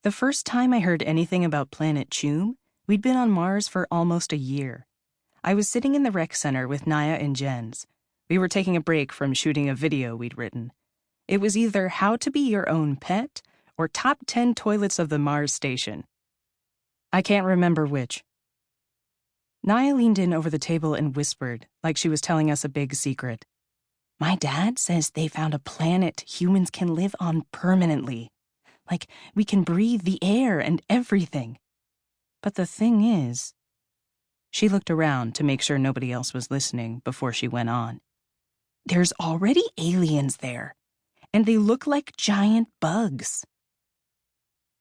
The first time I heard anything about Planet Choom, we'd been on Mars for almost a year. I was sitting in the rec center with Naya and Jens. We were taking a break from shooting a video we'd written. It was either How to Be Your Own Pet or Top 10 Toilets of the Mars Station. I can't remember which. Naya leaned in over the table and whispered, like she was telling us a big secret. My dad says they found a planet humans can live on permanently. Like, we can breathe the air and everything. But the thing is... She looked around to make sure nobody else was listening before she went on. There's already aliens there, and they look like giant bugs.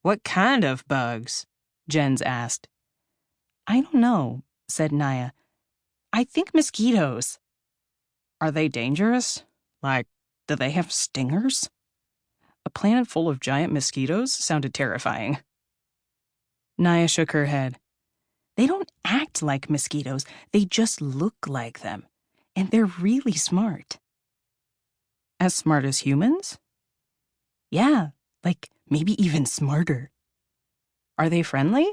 What kind of bugs? Jens asked. I don't know, said Naya. I think mosquitos. Are they dangerous? Like, do they have stingers? A planet full of giant mosquitoes sounded terrifying. Naya shook her head. They don't act like mosquitoes, they just look like them. And they're really smart. As smart as humans? Yeah, like maybe even smarter. Are they friendly?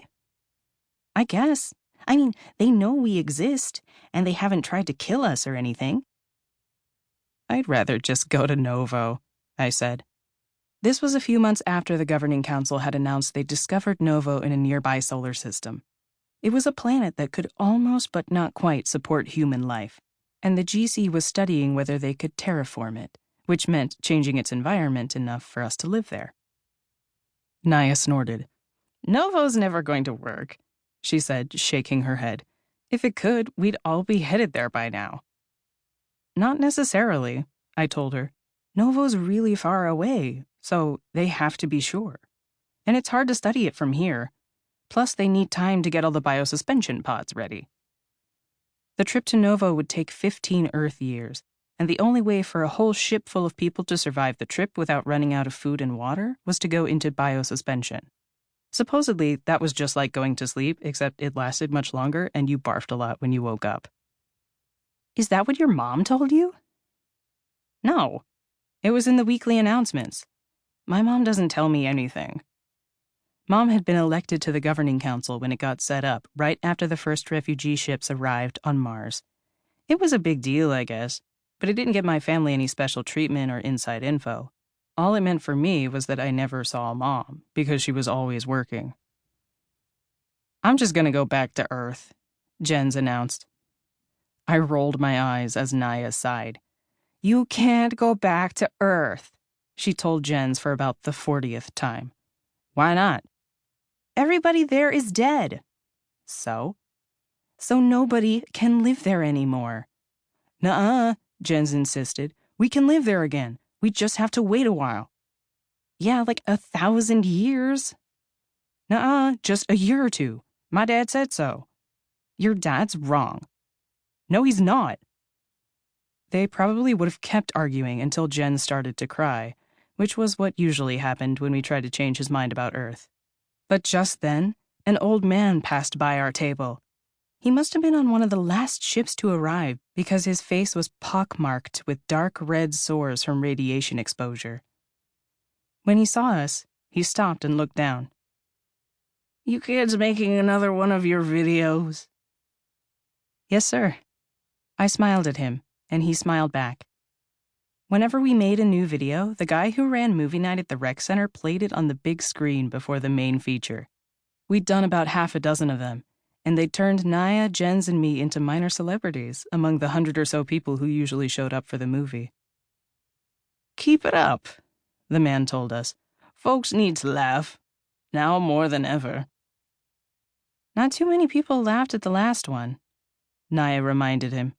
I guess. I mean, they know we exist, and they haven't tried to kill us or anything. I'd rather just go to Novo, I said. This was a few months after the governing council had announced they'd discovered Novo in a nearby solar system. It was a planet that could almost but not quite support human life, and the GC was studying whether they could terraform it, which meant changing its environment enough for us to live there. Naya snorted. Novo's never going to work, she said, shaking her head. If it could, we'd all be headed there by now. Not necessarily, I told her. Novo's really far away, so they have to be sure. And it's hard to study it from here. Plus, they need time to get all the biosuspension pods ready. The trip to Novo would take 15 Earth years, and the only way for a whole ship full of people to survive the trip without running out of food and water was to go into biosuspension. Supposedly, that was just like going to sleep, except it lasted much longer and you barfed a lot when you woke up. Is that what your mom told you? No. It was in the weekly announcements. My mom doesn't tell me anything. Mom had been elected to the governing council when it got set up, right after the first refugee ships arrived on Mars. It was a big deal, I guess, but it didn't get my family any special treatment or inside info. All it meant for me was that I never saw Mom, because she was always working. I'm just gonna go back to Earth, Jens announced. I rolled my eyes as Naya sighed. You can't go back to Earth, she told Jens for about the 40th time. Why not? Everybody there is dead. So? So nobody can live there anymore. Nuh-uh, Jens insisted. We can live there again. We just have to wait a while. Yeah, like 1,000 years. Nuh-uh, just a year or two. My dad said so. Your dad's wrong. No, he's not. They probably would have kept arguing until Jen started to cry, which was what usually happened when we tried to change his mind about Earth. But just then, an old man passed by our table. He must have been on one of the last ships to arrive because his face was pockmarked with dark red sores from radiation exposure. When he saw us, he stopped and looked down. You kids making another one of your videos? Yes, sir. I smiled at him, and he smiled back. Whenever we made a new video, the guy who ran movie night at the rec center played it on the big screen before the main feature. We'd done about half a dozen of them, and they'd turned Naya, Jens, and me into minor celebrities among the 100 or so people who usually showed up for the movie. Keep it up, the man told us. Folks need to laugh, now more than ever. Not too many people laughed at the last one, Naya reminded him.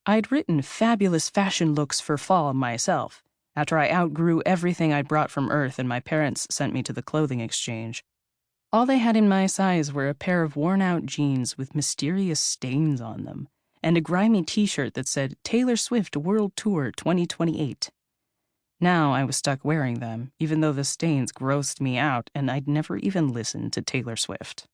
I'd written fabulous fashion looks for fall myself, after I outgrew everything I'd brought from Earth and my parents sent me to the clothing exchange. All they had in my size were a pair of worn-out jeans with mysterious stains on them, and a grimy t-shirt that said Taylor Swift World Tour 2028. Now I was stuck wearing them, even though the stains grossed me out and I'd never even listened to Taylor Swift.